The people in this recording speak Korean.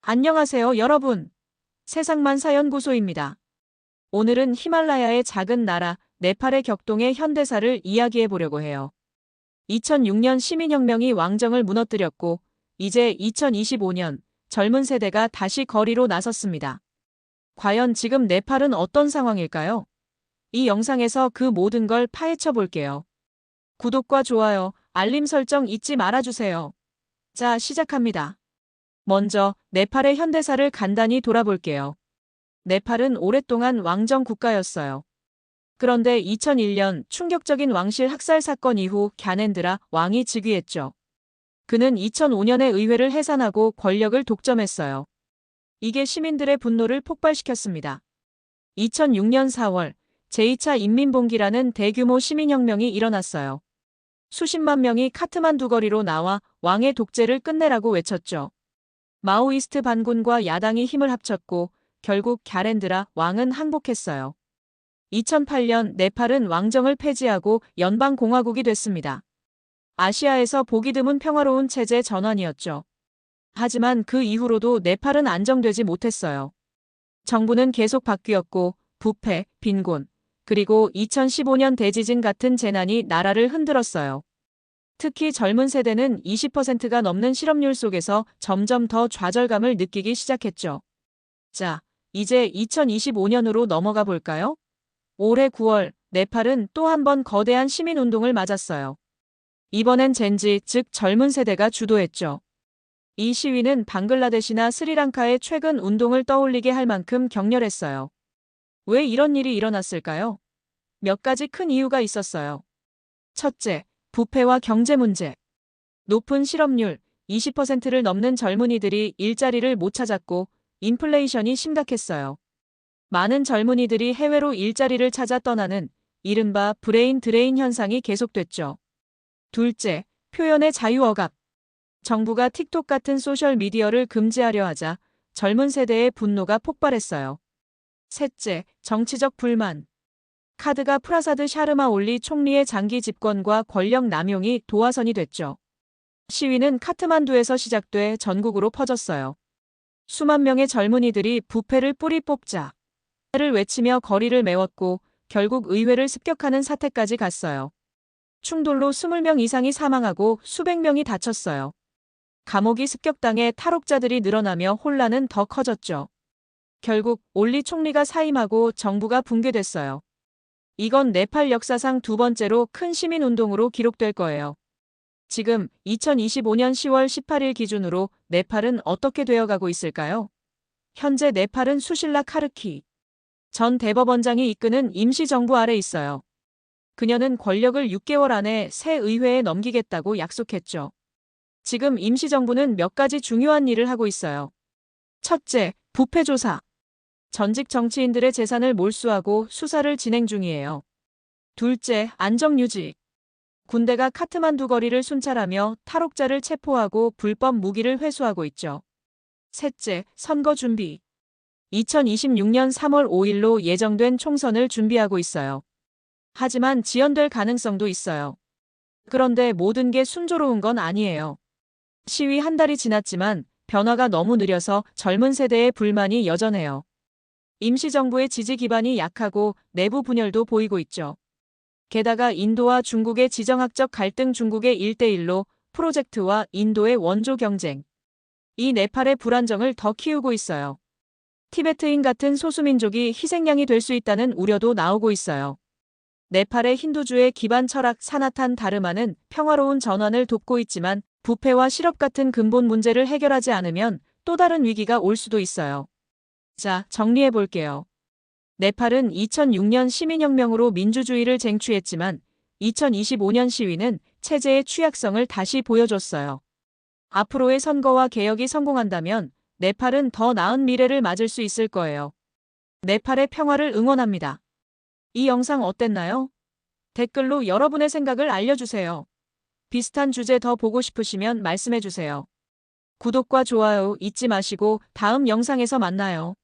안녕하세요, 여러분. 세상만사연구소입니다. 오늘은 히말라야의 작은 나라, 네팔의 격동의 현대사를 이야기해 보려고 해요. 2006년 시민혁명이 왕정을 무너뜨렸고, 이제 2025년 젊은 세대가 다시 거리로 나섰습니다. 과연 지금 네팔은 어떤 상황일까요? 이 영상에서 그 모든 걸 파헤쳐 볼게요. 구독과 좋아요, 알림 설정 잊지 말아주세요. 자, 시작합니다. 먼저 네팔의 현대사를 간단히 돌아볼게요. 네팔은 오랫동안 왕정 국가였어요. 그런데 2001년 충격적인 왕실 학살 사건 이후 갸넨드라 왕이 즉위했죠. 그는 2005년에 의회를 해산하고 권력을 독점했어요. 이게 시민들의 분노를 폭발시켰습니다. 2006년 4월 제2차 인민봉기라는 대규모 시민혁명이 일어났어요. 수십만 명이 카트만두 거리로 나와 왕의 독재를 끝내라고 외쳤죠. 마오이스트 반군과 야당이 힘을 합쳤고 결국 갸렌드라 왕은 항복했어요. 2008년 네팔은 왕정을 폐지하고 연방공화국이 됐습니다. 아시아에서 보기 드문 평화로운 체제 전환이었죠. 하지만 그 이후로도 네팔은 안정되지 못했어요. 정부는 계속 바뀌었고 부패, 빈곤, 그리고 2015년 대지진 같은 재난이 나라를 흔들었어요. 특히 젊은 세대는 20%가 넘는 실업률 속에서 점점 더 좌절감을 느끼기 시작했죠. 자, 이제 2025년으로 넘어가 볼까요? 올해 9월, 네팔은 또 한 번 거대한 시민운동을 맞았어요. 이번엔 젠지, 즉 젊은 세대가 주도했죠. 이 시위는 방글라데시나 스리랑카의 최근 운동을 떠올리게 할 만큼 격렬했어요. 왜 이런 일이 일어났을까요? 몇 가지 큰 이유가 있었어요. 첫째, 부패와 경제 문제. 높은 실업률, 20%를 넘는 젊은이들이 일자리를 못 찾았고 인플레이션이 심각했어요. 많은 젊은이들이 해외로 일자리를 찾아 떠나는 이른바 브레인 드레인 현상이 계속됐죠. 둘째, 표현의 자유 억압. 정부가 틱톡 같은 소셜미디어를 금지하려 하자 젊은 세대의 분노가 폭발했어요. 셋째, 정치적 불만. 카드가 프라사드 샤르마 올리 총리의 장기 집권과 권력 남용이 도화선이 됐죠. 시위는 카트만두에서 시작돼 전국으로 퍼졌어요. 수만 명의 젊은이들이 부패를 뿌리 뽑자를 외치며 거리를 메웠고 결국 의회를 습격하는 사태까지 갔어요. 충돌로 20명 이상이 사망하고 수백 명이 다쳤어요. 감옥이 습격당해 탈옥자들이 늘어나며 혼란은 더 커졌죠. 결국 올리 총리가 사임하고 정부가 붕괴됐어요. 이건 네팔 역사상 두 번째로 큰 시민운동으로 기록될 거예요. 지금 2025년 10월 18일 기준으로 네팔은 어떻게 되어가고 있을까요? 현재 네팔은 수실라 카르키 전 대법원장이 이끄는 임시정부 아래 있어요. 그녀는 권력을 6개월 안에 새 의회에 넘기겠다고 약속했죠. 지금 임시정부는 몇 가지 중요한 일을 하고 있어요. 첫째, 부패 조사. 전직 정치인들의 재산을 몰수하고 수사를 진행 중이에요. 둘째, 안정 유지. 군대가 카트만두 거리를 순찰하며 탈옥자를 체포하고 불법 무기를 회수하고 있죠. 셋째, 선거 준비. 2026년 3월 5일로 예정된 총선을 준비하고 있어요. 하지만 지연될 가능성도 있어요. 그런데 모든 게 순조로운 건 아니에요. 시위 한 달이 지났지만 변화가 너무 느려서 젊은 세대의 불만이 여전해요. 임시정부의 지지 기반이 약하고 내부 분열도 보이고 있죠. 게다가 인도와 중국의 지정학적 갈등, 중국의 1대1로 프로젝트와 인도의 원조 경쟁. 이 네팔의 불안정을 더 키우고 있어요. 티베트인 같은 소수민족이 희생양이 될 수 있다는 우려도 나오고 있어요. 네팔의 힌두주의 기반 철학 사나탄 다르마는 평화로운 전환을 돕고 있지만 부패와 실업 같은 근본 문제를 해결하지 않으면 또 다른 위기가 올 수도 있어요. 자, 정리해 볼게요. 네팔은 2006년 시민혁명으로 민주주의를 쟁취했지만 2025년 시위는 체제의 취약성을 다시 보여줬어요. 앞으로의 선거와 개혁이 성공한다면 네팔은 더 나은 미래를 맞을 수 있을 거예요. 네팔의 평화를 응원합니다. 이 영상 어땠나요? 댓글로 여러분의 생각을 알려주세요. 비슷한 주제 더 보고 싶으시면 말씀해주세요. 구독과 좋아요 잊지 마시고 다음 영상에서 만나요.